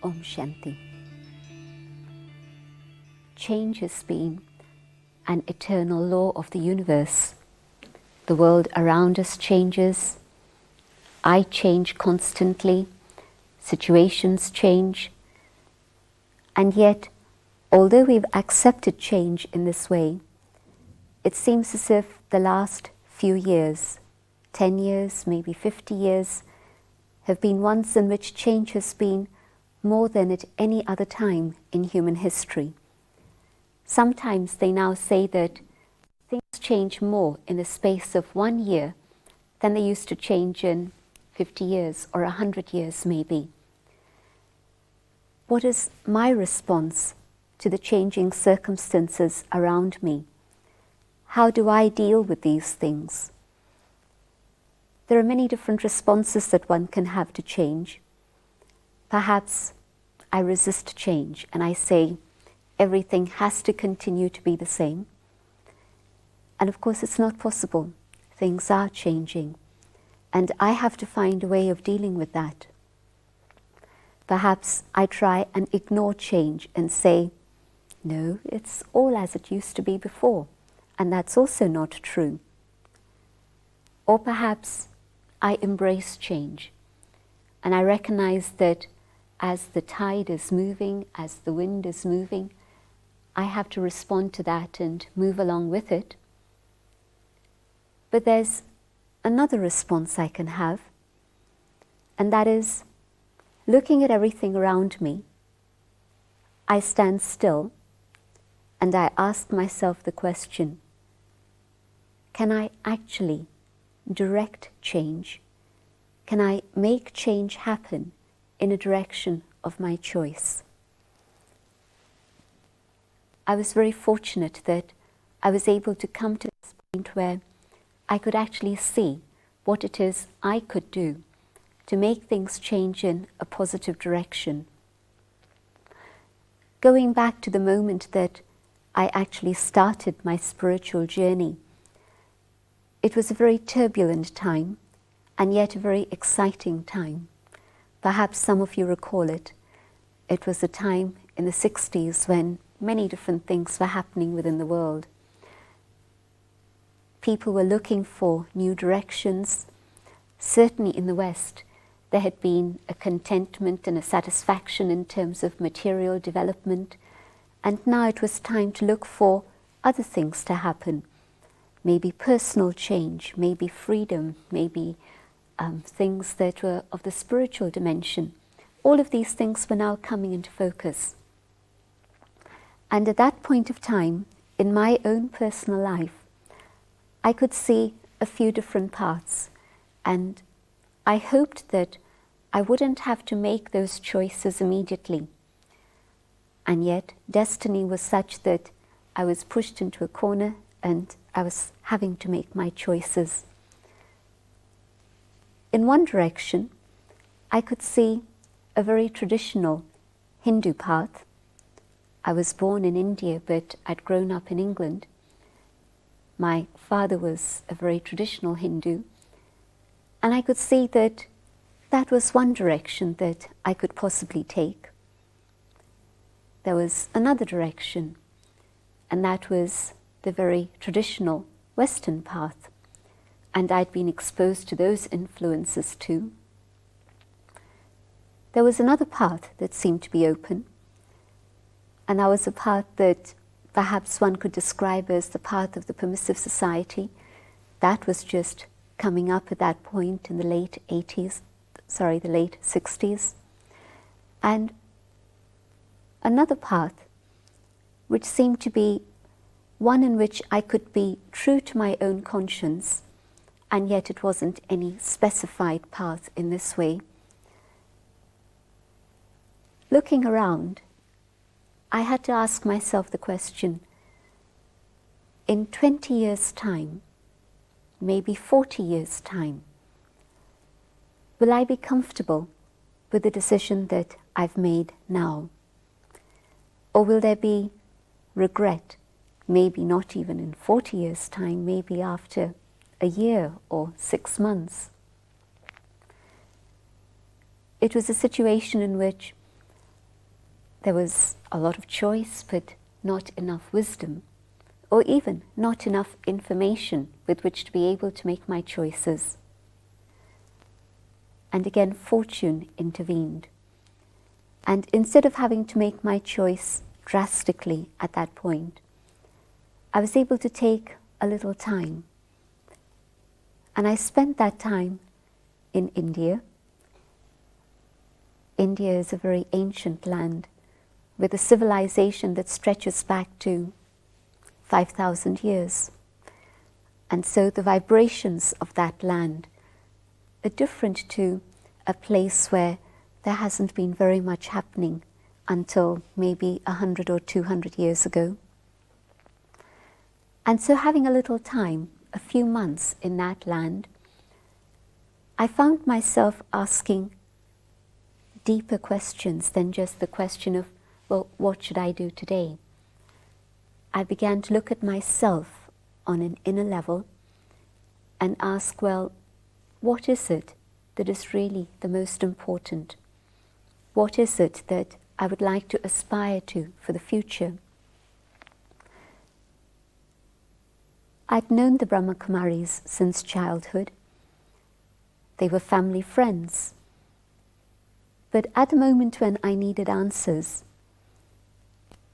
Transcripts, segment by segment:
Om Shanti. Change has been an eternal law of the universe. The world around us changes. I change constantly. Situations change. And yet, although we've accepted change in this way, it seems as if the last few years, 10 years, maybe 50 years, have been ones in which change has been more than at any other time in human history. Sometimes they now say that things change more in the space of 1 year than they used to change in 50 years or 100 years maybe. What is my response to the changing circumstances around me? How do I deal with these things? There are many different responses that one can have to change. Perhaps I resist change and I say everything has to continue to be the same. And of course it's not possible. Things are changing and I have to find a way of dealing with that. Perhaps I try and ignore change and say, no, it's all as it used to be before, and that's also not true. Or perhaps I embrace change and I recognize that as the tide is moving, as the wind is moving, I have to respond to that and move along with it. But there's another response I can have, and that is looking at everything around me. I stand still and I ask myself the question, can I actually direct change? Can I make change happen in a direction of my choice? I was very fortunate that I was able to come to this point where I could actually see what it is I could do to make things change in a positive direction. Going back to the moment that I actually started my spiritual journey, it was a very turbulent time and yet a very exciting time. Perhaps some of you recall it. It was a time in the 60s when many different things were happening within the world. People were looking for new directions. Certainly in the West, there had been a contentment and a satisfaction in terms of material development, and now it was time to look for other things to happen. Maybe personal change, maybe freedom, maybe things that were of the spiritual dimension. All of these things were now coming into focus. And at that point of time, in my own personal life, I could see a few different paths, and I hoped that I wouldn't have to make those choices immediately. And yet, destiny was such that I was pushed into a corner and I was having to make my choices. In one direction, I could see a very traditional Hindu path. I was born in India, but I'd grown up in England. My father was a very traditional Hindu, and I could see that that was one direction that I could possibly take. There was another direction, and that was the very traditional Western path, and I'd been exposed to those influences too. There was another path that seemed to be open, and that was a path that perhaps one could describe as the path of the permissive society. That was just coming up at that point in the late 60s. And another path which seemed to be one in which I could be true to my own conscience, and yet it wasn't any specified path in this way. Looking around, I had to ask myself the question, in 20 years' time, maybe 40 years' time, will I be comfortable with the decision that I've made now? Or will there be regret, maybe not even in 40 years' time, maybe after a year or 6 months? It was a situation in which there was a lot of choice, but not enough wisdom, or even not enough information with which to be able to make my choices. And again, fortune intervened. And instead of having to make my choice drastically at that point, I was able to take a little time. And I spent that time in India. India is a very ancient land with a civilization that stretches back to 5,000 years. And so the vibrations of that land are different to a place where there hasn't been very much happening until maybe 100 or 200 years ago. And so having a little time, a few months in that land, I found myself asking deeper questions than just the question of, well, what should I do today? I began to look at myself on an inner level and ask, well, what is it that is really the most important? What is it that I would like to aspire to for the future? I'd known the Brahma kumaris since childhood. They were family friends. But at the moment when I needed answers,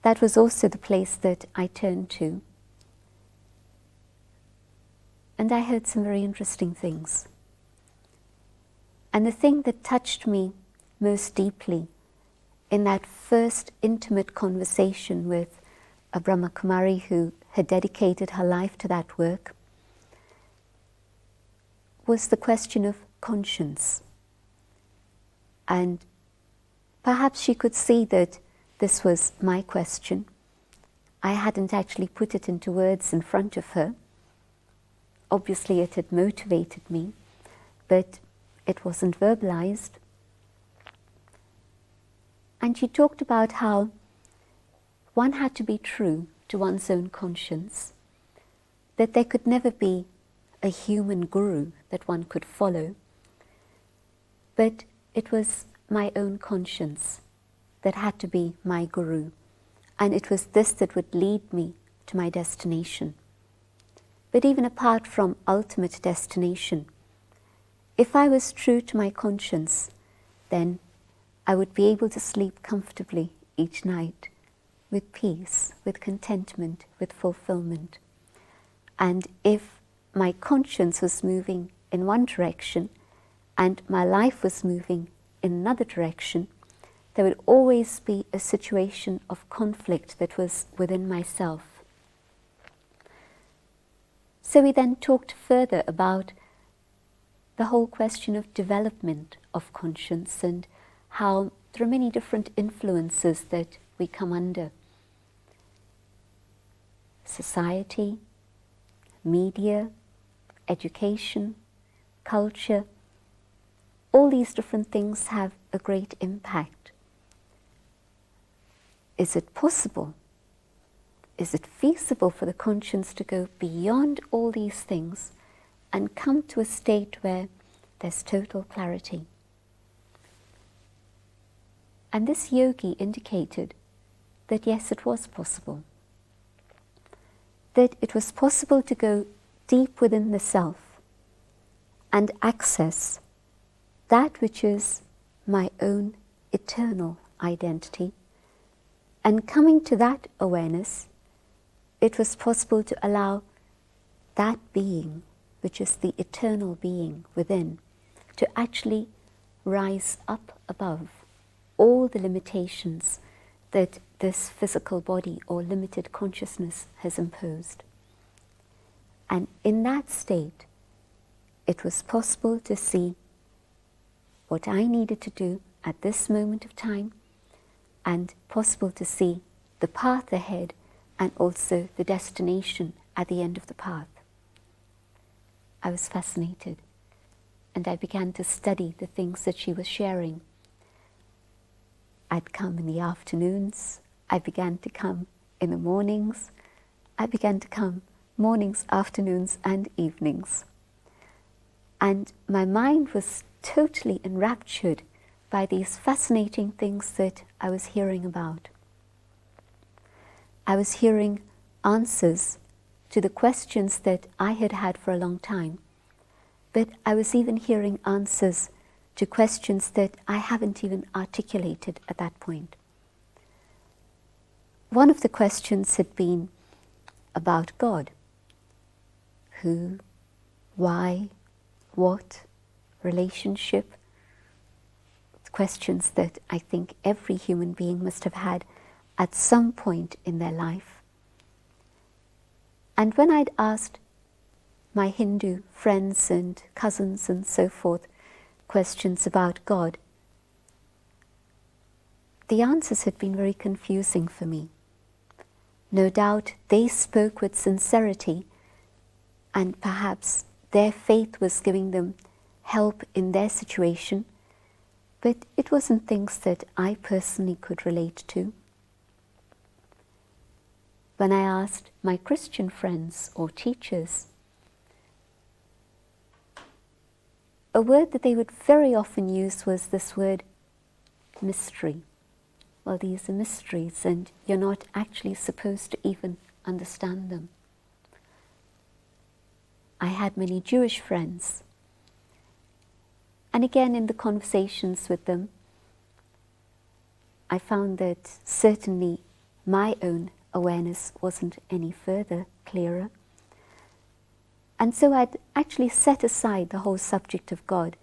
that was also the place that I turned to. And I heard some very interesting things. And the thing that touched me most deeply in that first intimate conversation with a Brahma Kumari who had dedicated her life to that work was the question of conscience. And perhaps she could see that this was my question. I hadn't actually put it into words in front of her. Obviously it had motivated me, but it wasn't verbalized. And she talked about how one had to be true to one's own conscience, that there could never be a human guru that one could follow, but it was my own conscience that had to be my guru, and it was this that would lead me to my destination. But even apart from ultimate destination, if I was true to my conscience, then I would be able to sleep comfortably each night, with peace, with contentment, with fulfillment. And if my conscience was moving in one direction and my life was moving in another direction, there would always be a situation of conflict that was within myself. So we then talked further about the whole question of development of conscience and how there are many different influences that we come under. Society, media, education, culture, all these different things have a great impact. Is it possible? Is it feasible for the conscience to go beyond all these things and come to a state where there's total clarity? And this yogi indicated that yes, it was possible. That it was possible to go deep within the self and access that which is my own eternal identity. And coming to that awareness, it was possible to allow that being, which is the eternal being within, to actually rise up above all the limitations that this physical body or limited consciousness has imposed. And in that state, it was possible to see what I needed to do at this moment of time, and possible to see the path ahead and also the destination at the end of the path. I was fascinated, and I began to study the things that she was sharing. I'd come in the afternoons, I began to come in the mornings, I began to come mornings, afternoons and evenings. And my mind was totally enraptured by these fascinating things that I was hearing about. I was hearing answers to the questions that I had had for a long time, but I was even hearing answers to questions that I haven't even articulated at that point. One of the questions had been about God. Who, why, what, relationship. Questions that I think every human being must have had at some point in their life. And when I'd asked my Hindu friends and cousins and so forth questions about God, the answers had been very confusing for me. No doubt they spoke with sincerity, and perhaps their faith was giving them help in their situation, but it wasn't things that I personally could relate to. When I asked my Christian friends or teachers, a word that they would very often use was this word, mystery. Well, these are mysteries, and you're not actually supposed to even understand them. I had many Jewish friends, and again in the conversations with them, I found that certainly my own awareness wasn't any further clearer. And so I'd actually set aside the whole subject of God,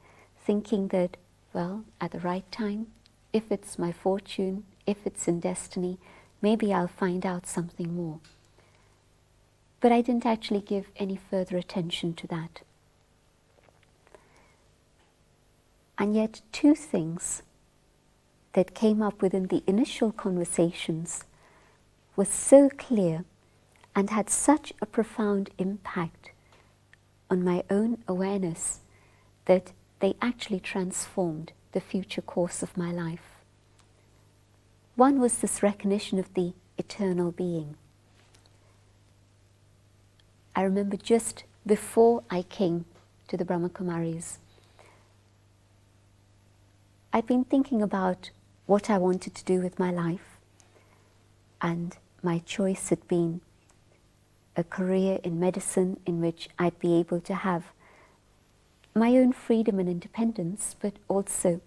thinking that, well, at the right time, if it's my fortune, if it's in destiny, maybe I'll find out something more. But I didn't actually give any further attention to that. And yet two things that came up within the initial conversations were so clear and had such a profound impact on my own awareness that they actually transformed the future course of my life. One was this recognition of the eternal being. I remember just before I came to the Brahma Kumaris, I'd been thinking about what I wanted to do with my life, and my choice had been a career in medicine in which I'd be able to have my own freedom and independence, but also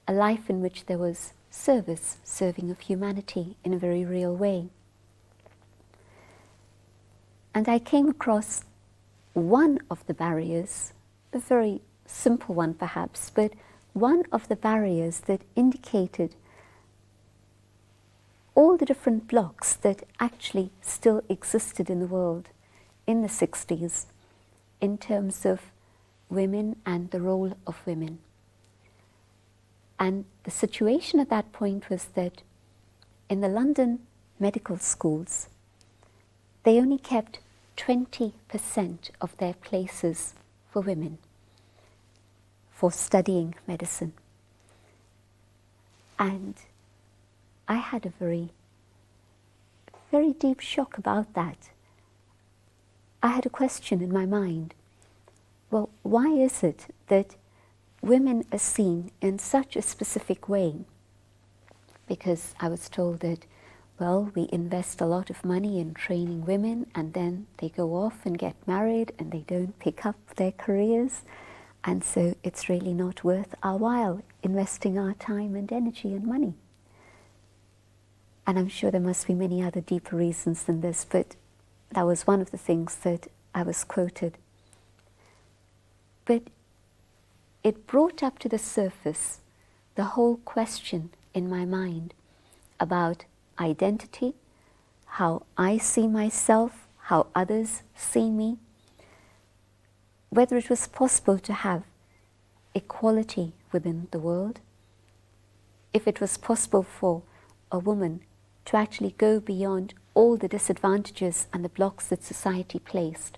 a life in which there was service, serving of humanity in a very real way. And I came across one of the barriers, a very simple one perhaps, but one of the barriers that indicated all the different blocks that actually still existed in the world in the 60s in terms of women and the role of women. And the situation at that point was that in the London medical schools, they only kept 20% of their places for women for studying medicine. And I had a very, very deep shock about that. I had a question in my mind. Well, why is it that women are seen in such a specific way? Because I was told that, well, we invest a lot of money in training women and then they go off and get married and they don't pick up their careers. And so it's really not worth our while investing our time and energy and money. And I'm sure there must be many other deeper reasons than this, but that was one of the things that I was quoted. But it brought up to the surface the whole question in my mind about identity, how I see myself, how others see me, whether it was possible to have equality within the world, if it was possible for a woman to actually go beyond all the disadvantages and the blocks that society placed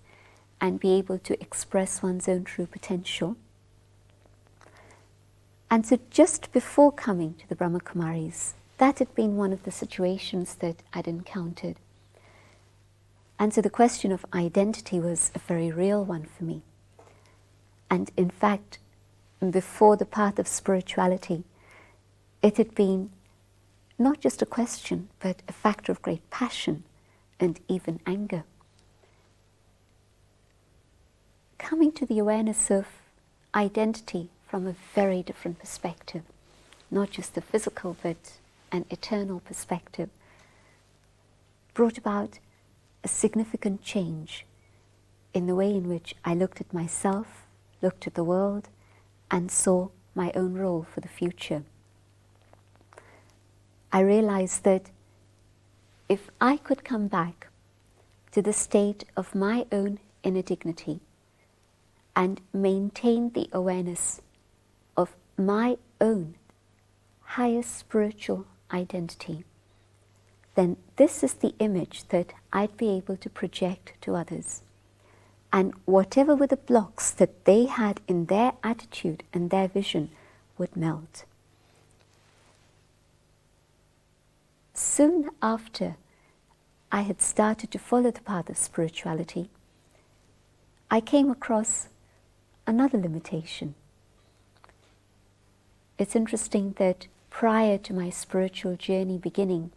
and be able to express one's own true potential. And so just before coming to the Brahma Kumaris, that had been one of the situations that I'd encountered. And so the question of identity was a very real one for me. And in fact, before the path of spirituality, it had been not just a question, but a factor of great passion and even anger. Coming to the awareness of identity from a very different perspective, not just the physical, but an eternal perspective, brought about a significant change in the way in which I looked at myself, looked at the world, and saw my own role for the future. I realized that if I could come back to the state of my own inner dignity and maintain the awareness of my own highest spiritual identity, then this is the image that I'd be able to project to others. And whatever were the blocks that they had in their attitude and their vision would melt. Soon after I had started to follow the path of spirituality, I came across another limitation. It's interesting that prior to my spiritual journey beginning,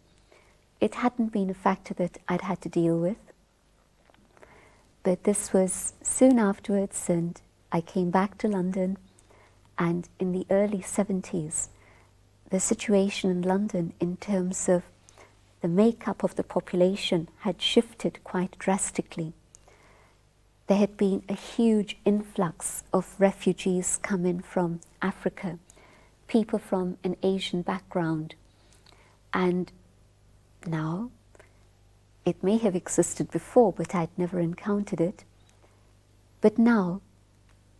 it hadn't been a factor that I'd had to deal with. But this was soon afterwards, and I came back to London, and in the early 70s, the situation in London in terms of the makeup of the population had shifted quite drastically. There had been a huge influx of refugees come in from Africa, people from an Asian background, and now, it may have existed before, but I'd never encountered it. But now,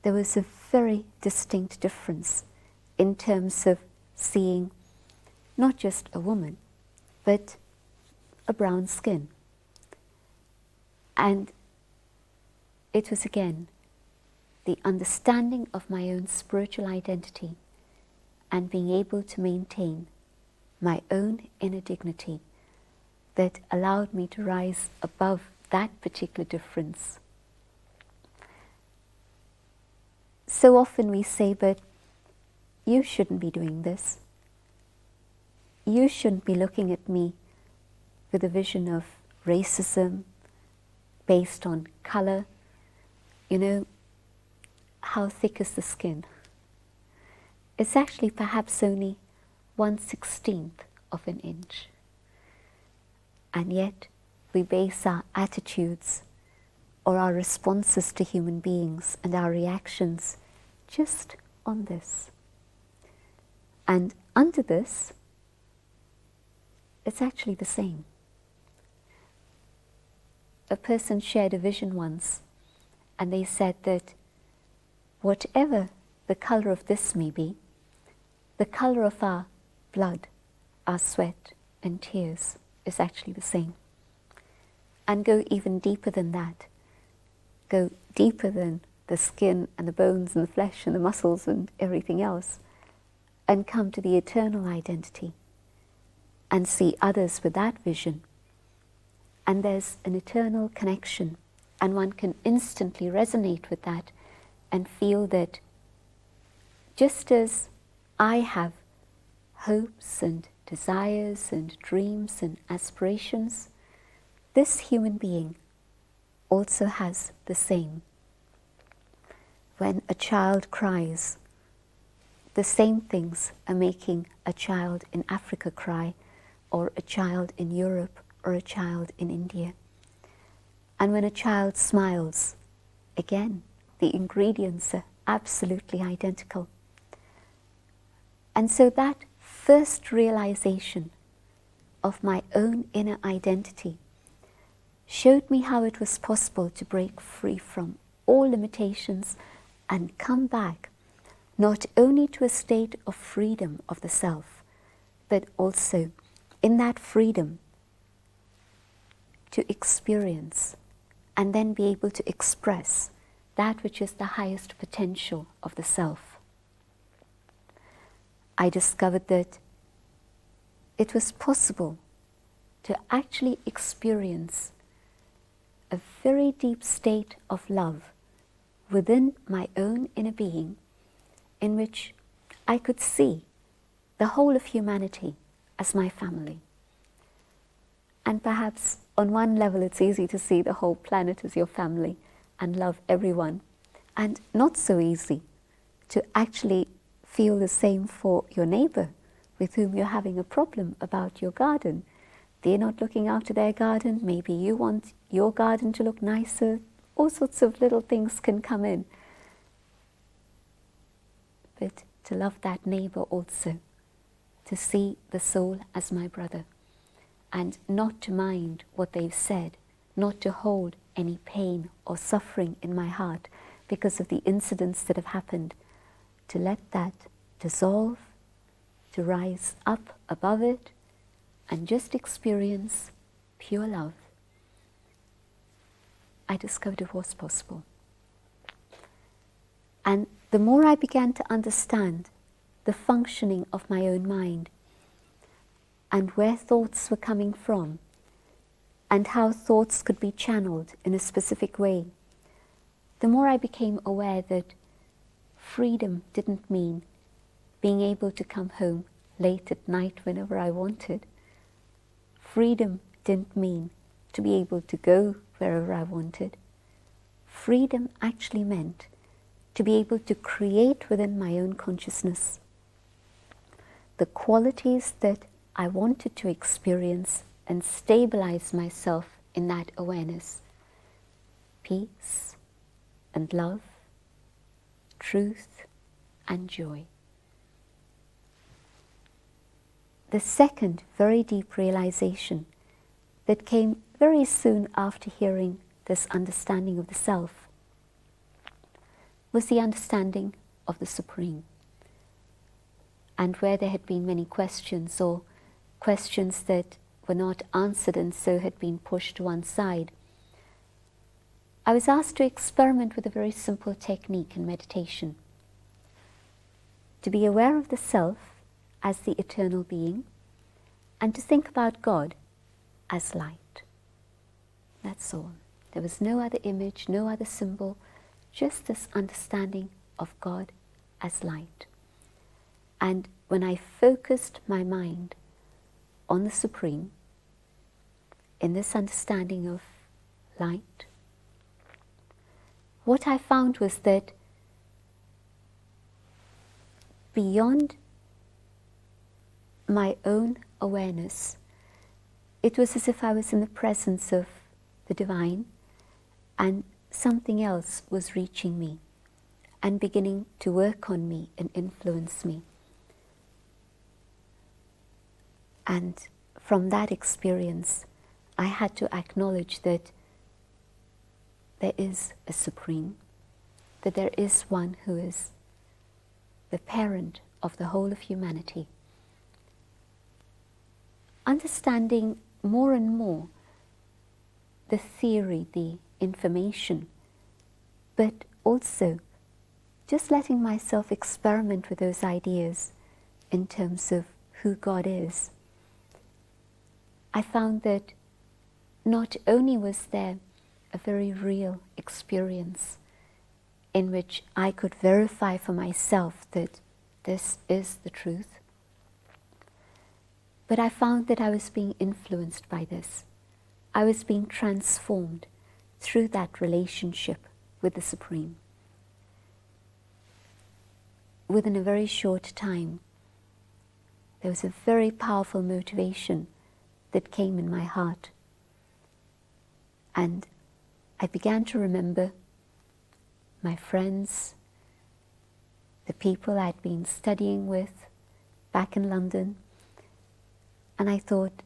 there was a very distinct difference in terms of seeing not just a woman, but a brown skin. And it was again the understanding of my own spiritual identity and being able to maintain my own inner dignity that allowed me to rise above that particular difference. So often we say, but you shouldn't be doing this. You shouldn't be looking at me with a vision of racism based on color. You know, how thick is the skin? It's actually perhaps only 1/16 of an inch. And yet, we base our attitudes or our responses to human beings and our reactions just on this. And under this, it's actually the same. A person shared a vision once, and they said that whatever the color of this may be, the color of our blood, our sweat and tears is actually the same. And go even deeper than that. Go deeper than the skin and the bones and the flesh and the muscles and everything else, and come to the eternal identity and see others with that vision. And there's an eternal connection, and one can instantly resonate with that and feel that just as I have hopes and desires and dreams and aspirations, this human being also has the same. When a child cries, the same things are making a child in Africa cry, or a child in Europe, or a child in India. And when a child smiles, again, the ingredients are absolutely identical. And so that first realization of my own inner identity showed me how it was possible to break free from all limitations and come back not only to a state of freedom of the self, but also in that freedom to experience and then be able to express that which is the highest potential of the self. I discovered that it was possible to actually experience a very deep state of love within my own inner being, in which I could see the whole of humanity as my family. And perhaps on one level it's easy to see the whole planet as your family and love everyone, and not so easy to actually feel the same for your neighbor with whom you're having a problem about your garden. They're not looking after their garden, maybe you want your garden to look nicer, all sorts of little things can come in. But to love that neighbor also, to see the soul as my brother, and not to mind what they've said, not to hold any pain or suffering in my heart because of the incidents that have happened, to let that dissolve, to rise up above it, and just experience pure love. I discovered it was possible. And the more I began to understand the functioning of my own mind and where thoughts were coming from and how thoughts could be channeled in a specific way, the more I became aware that freedom didn't mean being able to come home late at night whenever I wanted. Freedom didn't mean to be able to go wherever I wanted. Freedom actually meant to be able to create within my own consciousness the qualities that I wanted to experience and stabilize myself in that awareness. Peace and love, truth and joy. The second very deep realization that came very soon after hearing this understanding of the self was the understanding of the Supreme. And where there had been many questions, or questions that were not answered and so had been pushed to one side, I was asked to experiment with a very simple technique in meditation. To be aware of the self as the eternal being, and to think about God as light. That's all. There was no other image, no other symbol, just this understanding of God as light. And when I focused my mind on the Supreme, in this understanding of light, what I found was that beyond my own awareness, it was as if I was in the presence of the divine and something else was reaching me and beginning to work on me and influence me. And from that experience, I had to acknowledge that there is a Supreme, that there is one who is the parent of the whole of humanity. Understanding more and more the theory, the information, but also just letting myself experiment with those ideas in terms of who God is, I found that not only was there a very real experience in which I could verify for myself that this is the truth, but I found that I was being influenced by this. I was being transformed through that relationship with the Supreme. Within a very short time, there was a very powerful motivation that came in my heart. And I began to remember my friends, the people I'd been studying with back in London, and I thought,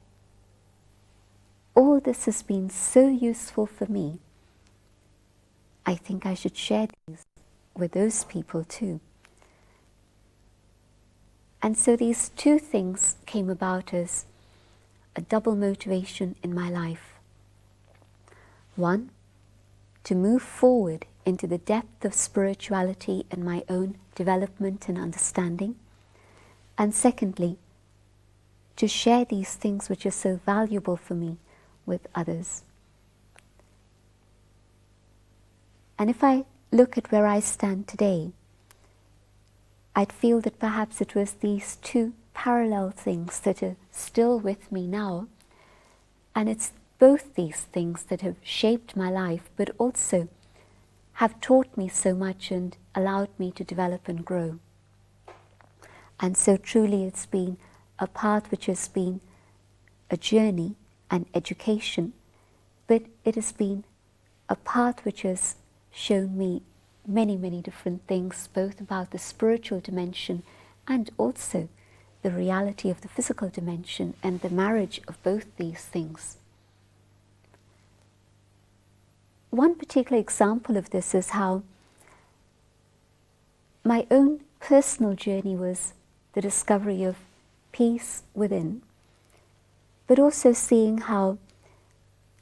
all this has been so useful for me, I think I should share these with those people too. And so these two things came about as a double motivation in my life. One, to move forward into the depth of spirituality and my own development and understanding. And secondly, to share these things which are so valuable for me with others. And if I look at where I stand today, I'd feel that perhaps it was these two parallel things that are still with me now. And it's both these things that have shaped my life, but also have taught me so much and allowed me to develop and grow. And so truly it's been a path which has been a journey and education, but it has been a path which has shown me many, many different things, both about the spiritual dimension and also the reality of the physical dimension and the marriage of both these things. One particular example of this is how my own personal journey was the discovery of peace within, but also seeing how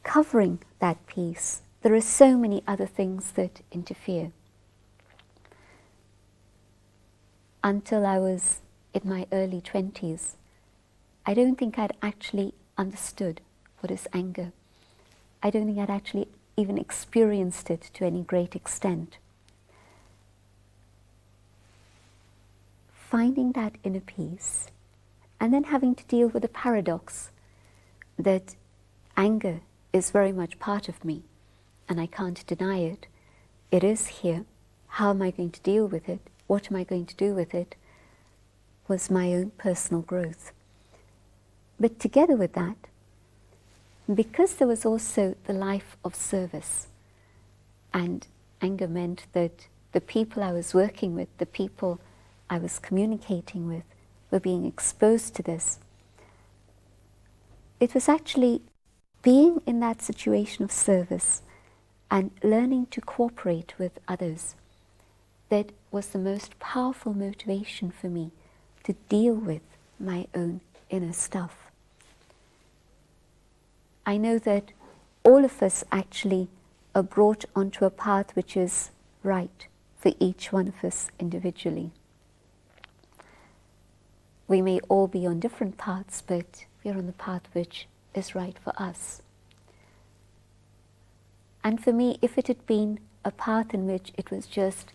covering that peace, there are so many other things that interfere. Until I was in my early 20s, I don't think I'd actually understood what is anger. I don't think I'd actually even experienced it to any great extent. Finding that inner peace, and then having to deal with the paradox that anger is very much part of me, and I can't deny it. It is here. How am I going to deal with it? What am I going to do with it? Was my own personal growth. But together with that, because there was also the life of service, and anger meant that the people I was working with, the people I was communicating with, were being exposed to this. It was actually being in that situation of service and learning to cooperate with others that was the most powerful motivation for me to deal with my own inner stuff. I know that all of us actually are brought onto a path which is right for each one of us individually. We may all be on different paths, but we're on the path which is right for us. And for me, if it had been a path in which it was just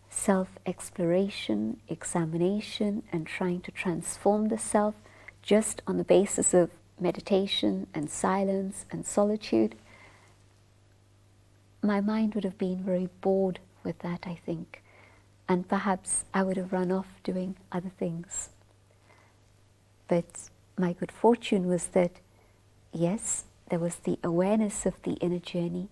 self-exploration, examination, and trying to transform the self just on the basis of meditation and silence and solitude, my mind would have been very bored with that, I think, and perhaps I would have run off doing other things. But my good fortune was that, yes, there was the awareness of the inner journey,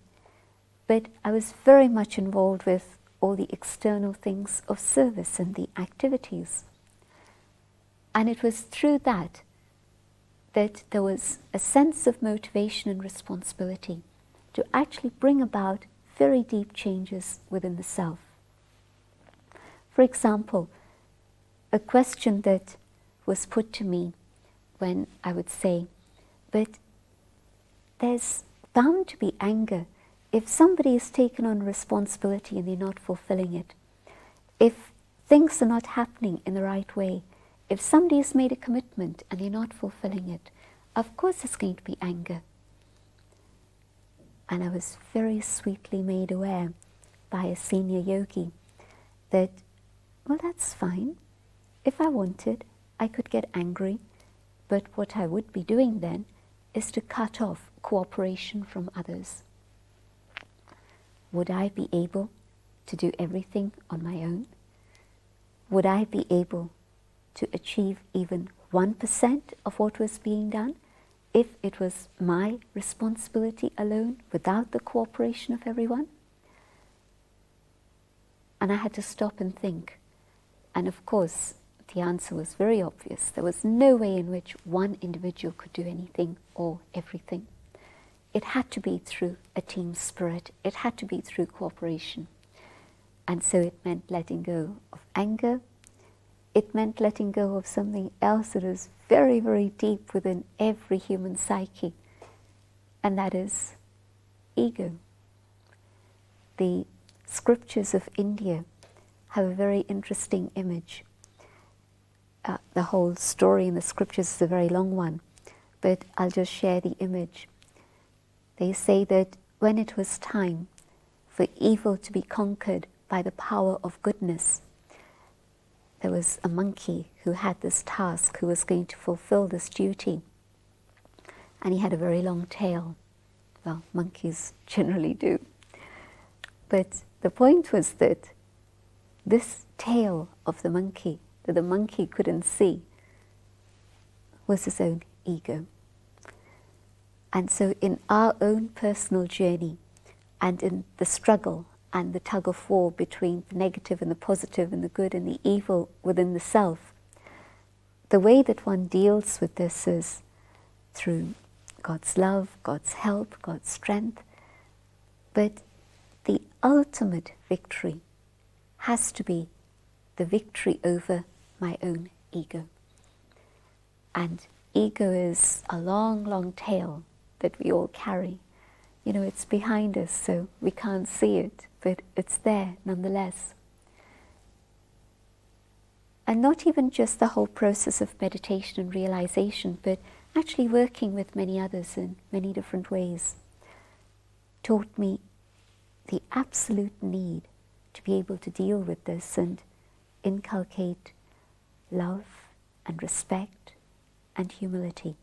but I was very much involved with all the external things of service and the activities. And it was through that there was a sense of motivation and responsibility to actually bring about very deep changes within the self. For example, a question that was put to me when I would say, but there's bound to be anger if somebody is taken on responsibility and they're not fulfilling it, if things are not happening in the right way, if somebody has made a commitment and they're not fulfilling it, of course there's going to be anger. And I was very sweetly made aware by a senior yogi that, well, that's fine. If I wanted, I could get angry, but what I would be doing then is to cut off cooperation from others. Would I be able to do everything on my own? Would I be able to achieve even 1% of what was being done if it was my responsibility alone without the cooperation of everyone? And I had to stop and think. And of course, the answer was very obvious. There was no way in which one individual could do anything or everything. It had to be through a team spirit. It had to be through cooperation. And so it meant letting go of anger. It meant letting go of something else that is very, very deep within every human psyche, and that is ego. The scriptures of India have a very interesting image. The whole story in the scriptures is a very long one, but I'll just share the image. They say that when it was time for evil to be conquered by the power of goodness, there was a monkey who had this task, who was going to fulfill this duty. And he had a very long tail. Well, monkeys generally do. But the point was that this tail of the monkey, that the monkey couldn't see, was his own ego. And so in our own personal journey, and in the struggle and the tug of war between the negative and the positive and the good and the evil within the self, the way that one deals with this is through God's love, God's help, God's strength. But the ultimate victory has to be the victory over my own ego. And ego is a long, long tail that we all carry. You know, it's behind us, so we can't see it, but it's there nonetheless. And not even just the whole process of meditation and realization, but actually working with many others in many different ways, taught me the absolute need to be able to deal with this and inculcate love and respect and humility.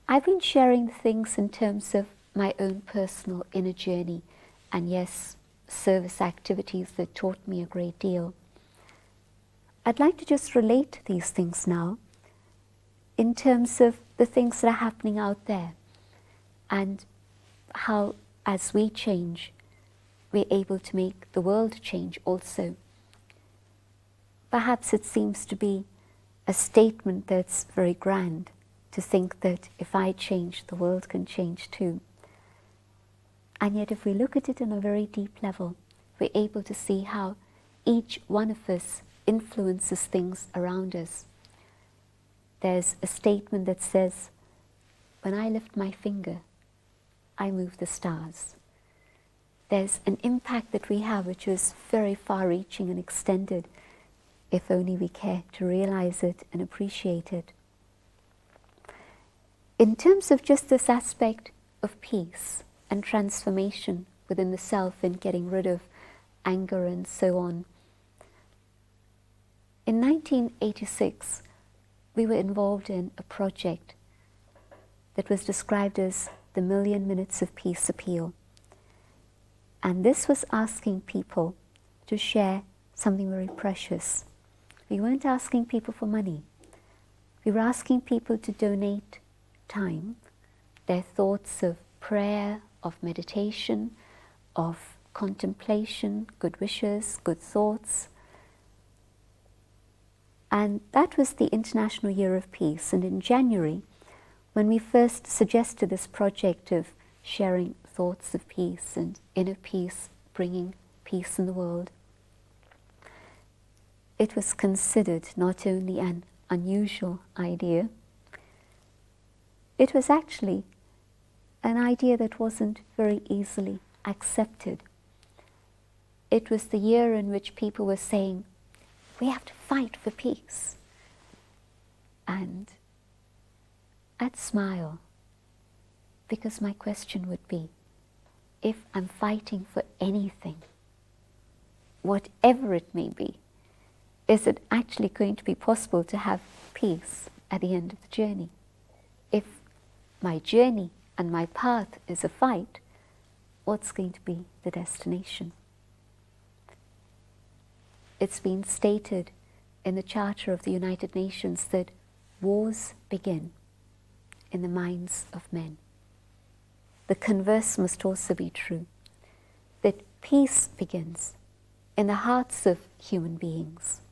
I've been sharing things in terms of my own personal inner journey, and yes, service activities that taught me a great deal. I'd like to just relate to these things now in terms of the things that are happening out there, and how, as we change, we're able to make the world change also. Perhaps it seems to be a statement that's very grand, to think that if I change, the world can change too. And yet if we look at it on a very deep level, we're able to see how each one of us influences things around us. There's a statement that says, when I lift my finger, I move the stars. There's an impact that we have which is very far-reaching and extended, if only we care to realize it and appreciate it. In terms of just this aspect of peace and transformation within the self and getting rid of anger and so on, in 1986, we were involved in a project that was described as the Million Minutes of Peace Appeal. And this was asking people to share something very precious. We weren't asking people for money. We were asking people to donate time, their thoughts of prayer, of meditation, of contemplation, good wishes, good thoughts. And that was the International Year of Peace. And in January, when we first suggested this project of sharing thoughts of peace and inner peace, bringing peace in the world, it was considered not only an unusual idea, it was actually an idea that wasn't very easily accepted. It was the year in which people were saying, we have to fight for peace. And I'd smile, because my question would be, if I'm fighting for anything, whatever it may be, is it actually going to be possible to have peace at the end of the journey? If my journey and my path is a fight, what's going to be the destination? It's been stated in the Charter of the United Nations that wars begin in the minds of men. The converse must also be true, that peace begins in the hearts of human beings.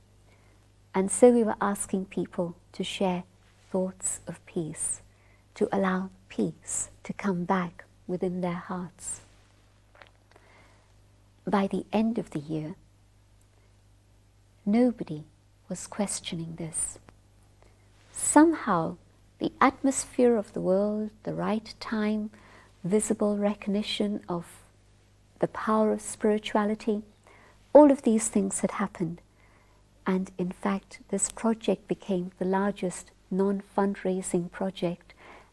And so we were asking people to share thoughts of peace, to allow peace to come back within their hearts. By the end of the year, nobody was questioning this. Somehow, the atmosphere of the world, the right time, visible recognition of the power of spirituality, all of these things had happened. And in fact, this project became the largest non-fundraising project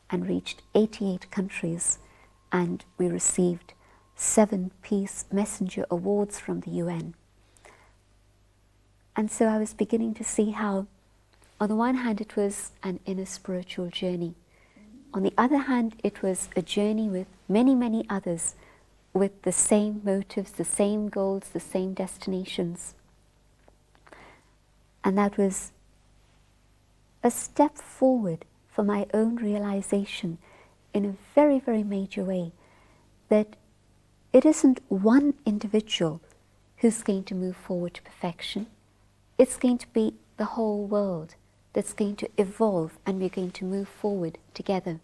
and reached 88 countries, and we received 7 Peace Messenger Awards from the UN. And so I was beginning to see how, on the one hand, it was an inner spiritual journey. On the other hand, it was a journey with many, many others with the same motives, the same goals, the same destinations. And that was a step forward for my own realization in a very, very major way, that it isn't one individual who's going to move forward to perfection. It's going to be the whole world that's going to evolve, and we're going to move forward together.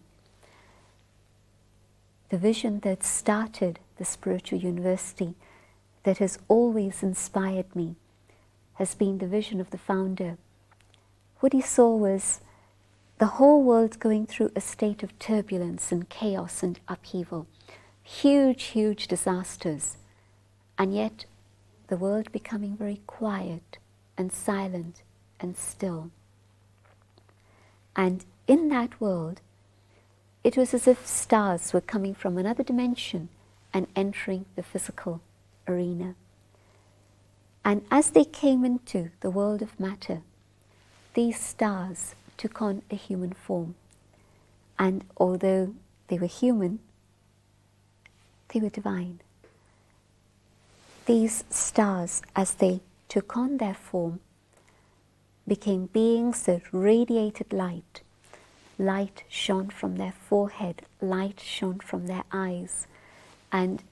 The vision that started the spiritual university, that has always inspired me, has been the vision of the founder. What he saw was the whole world going through a state of turbulence and chaos and upheaval, huge, huge disasters, and yet the world becoming very quiet and silent and still. And in that world, it was as if stars were coming from another dimension and entering the physical arena. And as they came into the world of matter, these stars took on a human form. And although they were human, they were divine. These stars, as they took on their form, became beings that radiated light. Light shone from their forehead, light shone from their eyes, and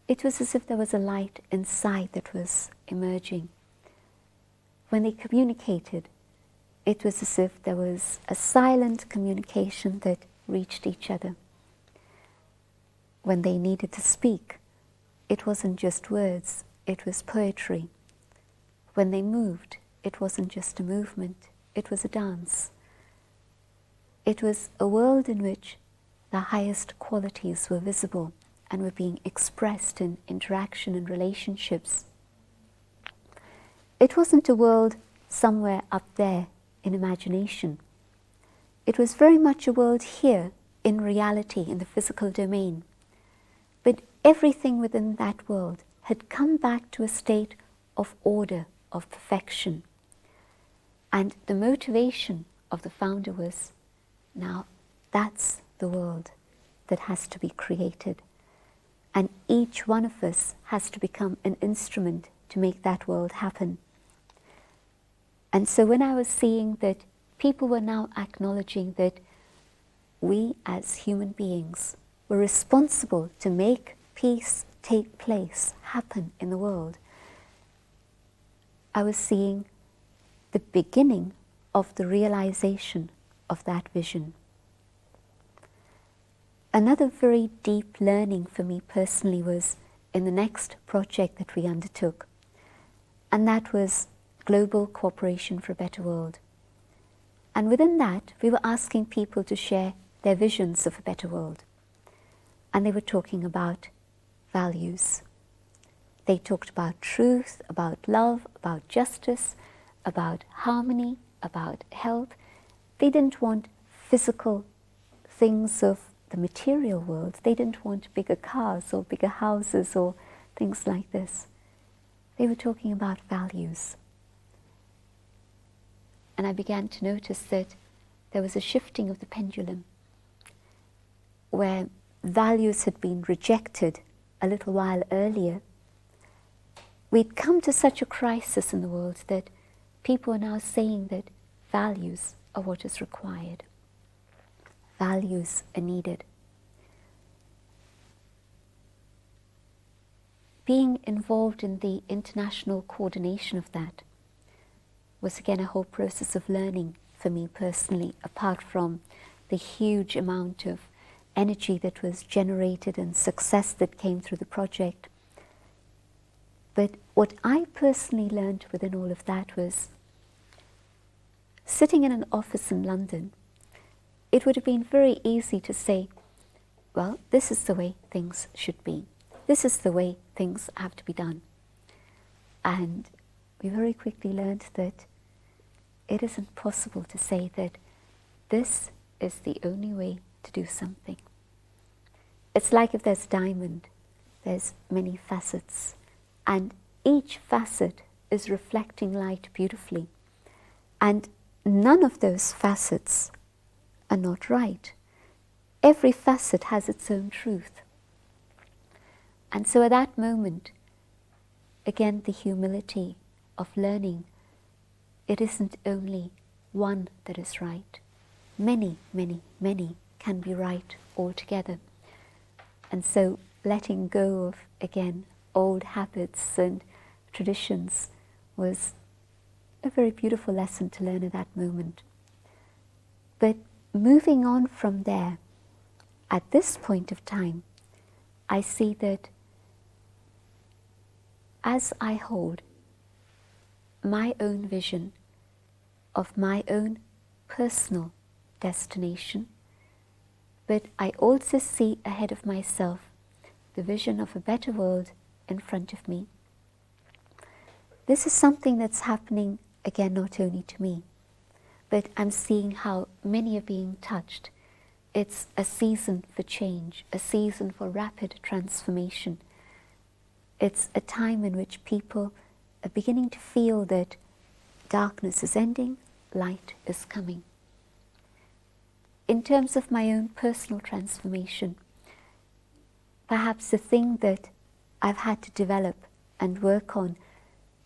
it was as if there was a light inside that was emerging. When they communicated, it was as if there was a silent communication that reached each other. When they needed to speak, it wasn't just words, it was poetry. When they moved, it wasn't just a movement, it was a dance. It was a world in which the highest qualities were visible and were being expressed in interaction and relationships. It wasn't a world somewhere up there in imagination. It was very much a world here in reality, in the physical domain. But everything within that world had come back to a state of order, of perfection. And the motivation of the founder was, now that's the world that has to be created. And each one of us has to become an instrument to make that world happen. And so when I was seeing that people were now acknowledging that we as human beings were responsible to make peace take place, happen in the world, I was seeing the beginning of the realization of that vision. Another very deep learning for me personally was in the next project that we undertook, and that was Global Cooperation for a Better World. And within that, we were asking people to share their visions of a better world. And they were talking about values. They talked about truth, about love, about justice, about harmony, about health. They didn't want physical things of the material world. They didn't want bigger cars or bigger houses or things like this. They were talking about values. And I began to notice that there was a shifting of the pendulum, where values had been rejected a little while earlier. We'd come to such a crisis in the world that people are now saying that values are what is required. Values are needed. Being involved in the international coordination of that was again a whole process of learning for me personally, apart from the huge amount of energy that was generated and success that came through the project. But what I personally learned within all of that was, sitting in an office in London, it would have been very easy to say, well, this is the way things should be. This is the way things have to be done. And we very quickly learned that it isn't possible to say that this is the only way to do something. It's like if there's diamond, there's many facets, and each facet is reflecting light beautifully. And none of those facets are not right. Every facet has its own truth. And so at that moment, again, the humility of learning, it isn't only one that is right. Many, many, many can be right altogether. And so letting go of, again, old habits and traditions was a very beautiful lesson to learn at that moment. But moving on from there, at this point of time, I see that as I hold my own vision of my own personal destination, but I also see ahead of myself the vision of a better world in front of me. This is something that's happening, again, not only to me, but I'm seeing how many are being touched. It's a season for change, a season for rapid transformation. It's a time in which people are beginning to feel that darkness is ending, light is coming. In terms of my own personal transformation, perhaps the thing that I've had to develop and work on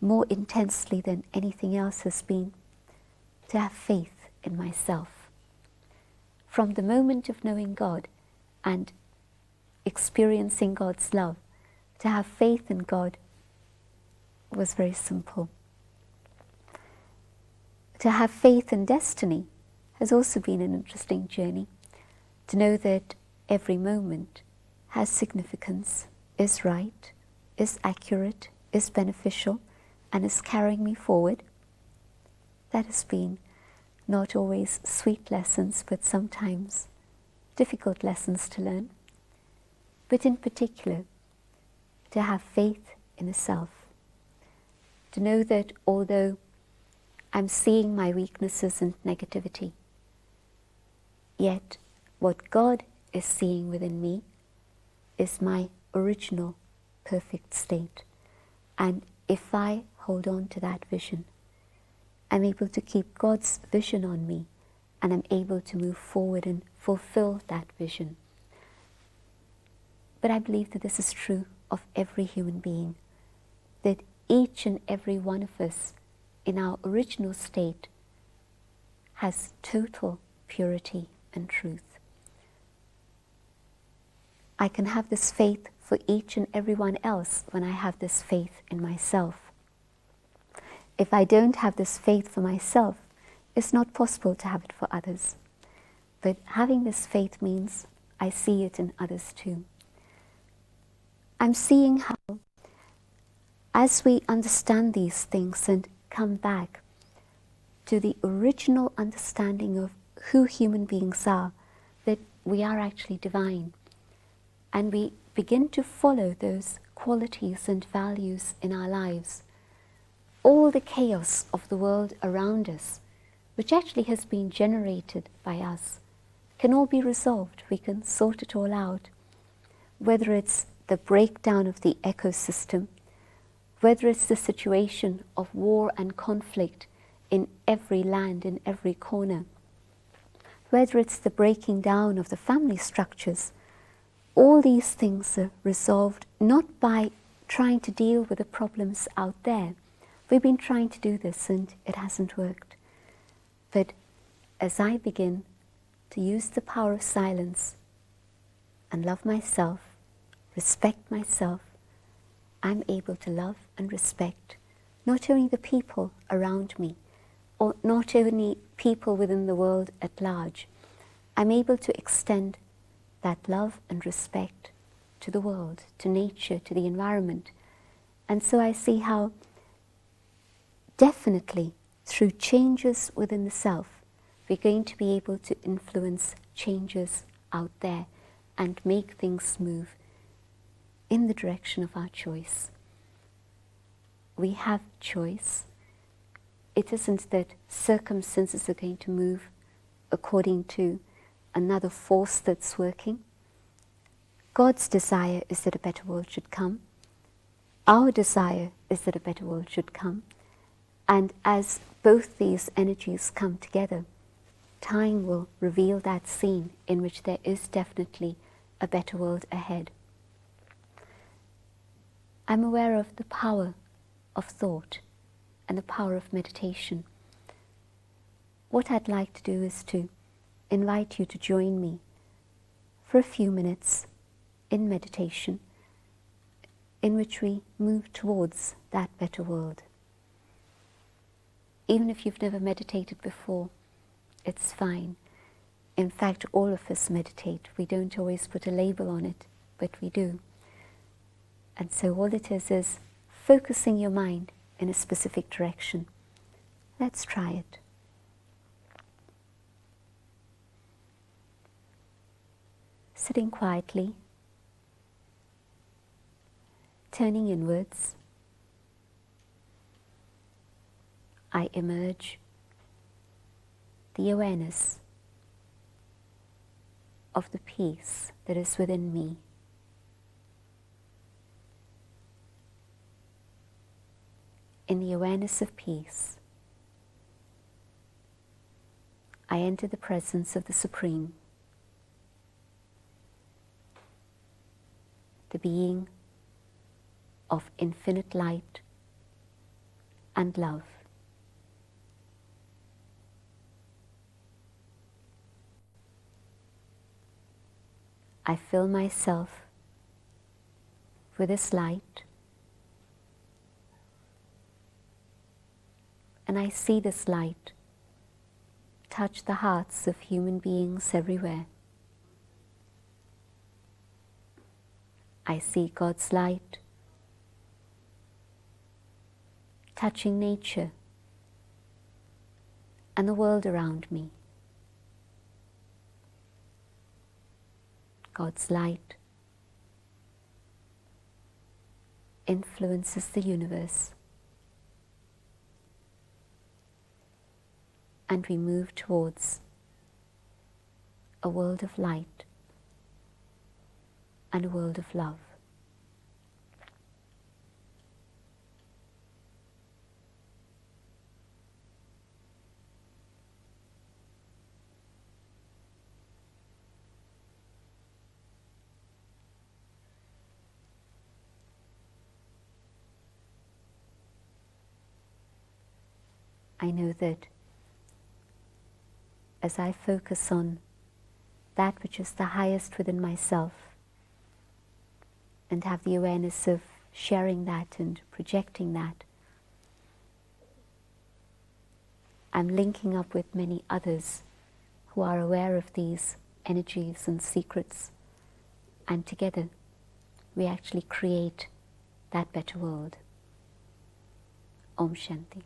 more intensely than anything else has been to have faith in myself. From the moment of knowing God and experiencing God's love, to have faith in God was very simple. To have faith in destiny has also been an interesting journey. To know that every moment has significance, is right, is accurate, is beneficial, and is carrying me forward. That has been not always sweet lessons, but sometimes difficult lessons to learn. But in particular, to have faith in the self. To know that although I'm seeing my weaknesses and negativity, yet what God is seeing within me is my original perfect state. And if I hold on to that vision, I'm able to keep God's vision on me, and I'm able to move forward and fulfill that vision. But I believe that this is true of every human being, that each and every one of us in our original state has total purity and truth. I can have this faith for each and everyone else when I have this faith in myself. If I don't have this faith for myself, it's not possible to have it for others. But having this faith means I see it in others too. I'm seeing how, as we understand these things and come back to the original understanding of who human beings are, that we are actually divine, and we begin to follow those qualities and values in our lives, all the chaos of the world around us, which actually has been generated by us, can all be resolved. We can sort it all out. Whether it's the breakdown of the ecosystem, whether it's the situation of war and conflict in every land, in every corner, whether it's the breaking down of the family structures, all these things are resolved not by trying to deal with the problems out there. We've been trying to do this and it hasn't worked. But as I begin to use the power of silence and love myself, respect myself, I'm able to love and respect not only the people around me, or not only people within the world at large. I'm able to extend that love and respect to the world, to nature, to the environment. And so I see how definitely through changes within the self, we're going to be able to influence changes out there and make things move in the direction of our choice. We have choice. It isn't that circumstances are going to move according to another force that's working. God's desire is that a better world should come. Our desire is that a better world should come. And as both these energies come together, time will reveal that scene in which there is definitely a better world ahead. I'm aware of the power of thought and the power of meditation. What I'd like to do is to invite you to join me for a few minutes in meditation in which we move towards that better world. Even if you've never meditated before, it's fine. In fact, all of us meditate. We don't always put a label on it, but we do. And so all it is focusing your mind in a specific direction. Let's try it. Sitting quietly, turning inwards, I emerge the awareness of the peace that is within me. In the awareness of peace, I enter the presence of the Supreme, the being of infinite light and love. I fill myself with this light, and I see this light touch the hearts of human beings everywhere. I see God's light touching nature and the world around me. God's light influences the universe, and we move towards a world of light and a world of love. I know that as I focus on that which is the highest within myself and have the awareness of sharing that and projecting that, I'm linking up with many others who are aware of these energies and secrets, and together we actually create that better world. Om Shanti.